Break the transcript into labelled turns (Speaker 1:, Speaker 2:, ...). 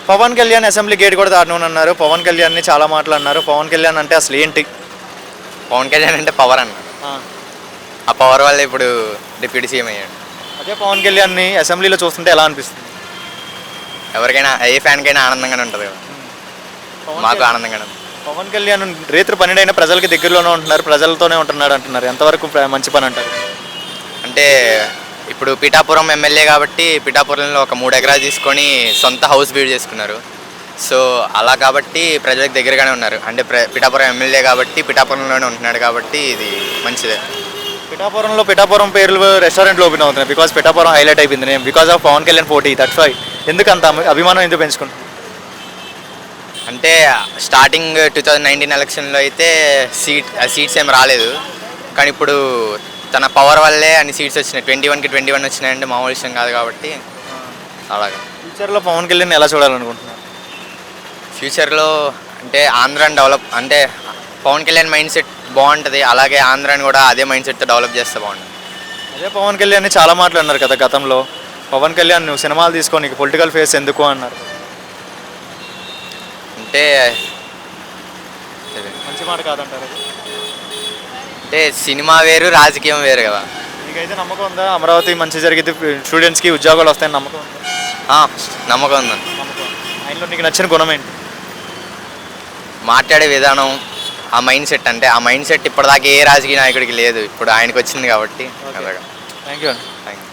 Speaker 1: Pawan Kalyan assembly gate కూడా దాటనున్నారు. పవన్ కళ్యాణ్ని చాలా మాటలు అన్నారు. పవన్ కళ్యాణ్ అంటే అసలు ఏంటి?
Speaker 2: పవన్ కళ్యాణ్ అంటే పవర్ అన్న. ఆ పవర్ వల్ల ఇప్పుడు డిప్యూటీ సీఎం అయ్యాడు.
Speaker 1: అదే పవన్ కళ్యాణ్ని అసెంబ్లీలో చూస్తుంటే ఎలా అనిపిస్తుంది?
Speaker 2: ఎవరికైనా ఏ ఫ్యాన్కైనా ఆనందంగానే ఉంటుంది కదా. మాకు ఆనందంగానే ఉంది.
Speaker 1: పవన్ కళ్యాణ్ రేత్రి 12 అయినా ప్రజలకి దగ్గరలోనే ఉంటున్నారు, ప్రజలతోనే ఉంటున్నాడు అంటున్నారు. ఎంతవరకు మంచి పని అంటారు?
Speaker 2: అంటే ఇప్పుడు పిఠాపురం ఎమ్మెల్యే కాబట్టి పిఠాపురంలో ఒక 3 ఎకరాలు తీసుకొని సొంత హౌస్ బిల్డ్ చేసుకున్నారు. సో అలా కాబట్టి ప్రజలకు దగ్గరగానే ఉన్నారు. అంటే పిఠాపురం ఎమ్మెల్యే కాబట్టి పిఠాపురంలోనే ఉంటున్నాడు కాబట్టి ఇది మంచిదే.
Speaker 1: పిఠాపురం పేర్లు రెస్టారెంట్లు ఓపెన్ అవుతున్నాయి. బికాస్ పిఠాపురం హైలైట్ అయిపోయింది name because of Pawan Kalyan 40-35. ఎందుకు అంత అభిమానం ఎందుకు పెంచుకుంటుంది?
Speaker 2: అంటే స్టార్టింగ్ 2019 ఎలక్షన్లో అయితే సీట్స్ ఏం రాలేదు. కానీ ఇప్పుడు తన పవర్ వల్లే అన్ని సీట్స్ వచ్చినాయి. 21కి 21 వచ్చినాయంటే మామూలు విషయం కాదు కాబట్టి అలాగే.
Speaker 1: ఫ్యూచర్లో పవన్ కళ్యాణ్ ఎలా చూడాలనుకుంటున్నారు?
Speaker 2: ఫ్యూచర్లో అంటే ఆంధ్రాని డెవలప్ అంటే పవన్ కళ్యాణ్ మైండ్ సెట్ బాగుంటుంది. అలాగే ఆంధ్రాని కూడా అదే మైండ్ సెట్తో డెవలప్ చేస్తే బాగుంటుంది.
Speaker 1: అదే పవన్ కళ్యాణ్ని చాలా మాటలు అన్నారు కదా గతంలో. పవన్ కళ్యాణ్ నువ్వు సినిమాలు తీసుకో, నీకు పొలిటికల్ ఫేస్ ఎందుకు అన్నారు.
Speaker 2: అంటే
Speaker 1: మంచి మాట కాదంటారు.
Speaker 2: అంటే సినిమా వేరు రాజకీయం వేరు కదా.
Speaker 1: నీకైతే నమ్మకం ఉందా అమరావతి మంచి జరిగితే స్టూడెంట్స్కి ఉద్యోగాలు వస్తాయని నమ్మకం ఉందా?
Speaker 2: నమ్మకం ఉందండి.
Speaker 1: ఆయనలో నీకు నచ్చిన గుణం ఏంటి?
Speaker 2: మాట్లాడే విధానం, ఆ మైండ్ సెట్. అంటే ఆ మైండ్ సెట్ ఇప్పటిదాకా ఏ రాజకీయ నాయకుడికి లేదు, ఇప్పుడు ఆయనకు వచ్చింది కాబట్టి అలాగా.
Speaker 1: Thank you.
Speaker 2: Thank you.